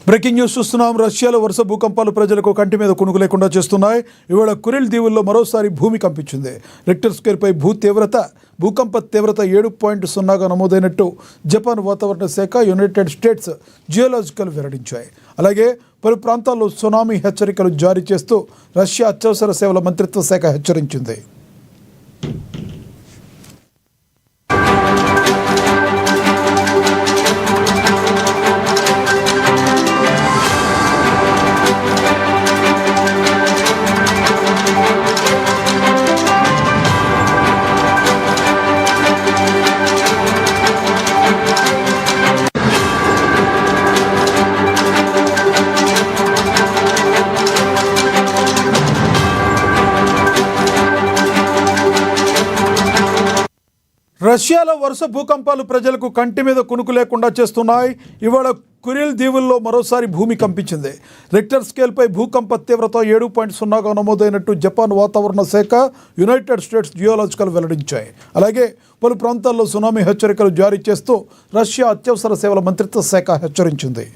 Breaking news చూస్తున్నాం. రష్యాలో వరుస భూకంపాలు ప్రజలకు కంటి మీద కునుకు లేకుండా చేస్తున్నాయి. ఇవాళ కురిల్ దీవుల్లో మరోసారి భూమి కంపించింది. రిక్టర్ స్కేల్పై భూకంప తీవ్రత 7.0గా నమోదైనట్టు జపాన్ వాతావరణ శాఖ, యునైటెడ్ స్టేట్స్ జియోలాజికల్ వెల్లడించాయి. అలాగే పలు ప్రాంతాల్లో సునామీ హెచ్చరికలు జారీ చేస్తూ రష్యా అత్యవసర సేవల మంత్రిత్వ శాఖ హెచ్చరించింది. రష్యాలో వరుస భూకంపాలు ప్రజలకు కంటి మీద కునుకు లేకుండా చేస్తున్నాయి. ఇవాళ కురిల్ దీవుల్లో మరోసారి భూమి కంపించింది. రిక్టర్ స్కేల్పై భూకంప తీవ్రత 7.0గా నమోదైనట్టు జపాన్ వాతావరణ శాఖ, యునైటెడ్ స్టేట్స్ జియోలాజికల్ వెల్లడించాయి. అలాగే పలు ప్రాంతాల్లో సునామీ హెచ్చరికలు జారీ చేస్తూ రష్యా అత్యవసర సేవల మంత్రిత్వ శాఖ హెచ్చరించింది.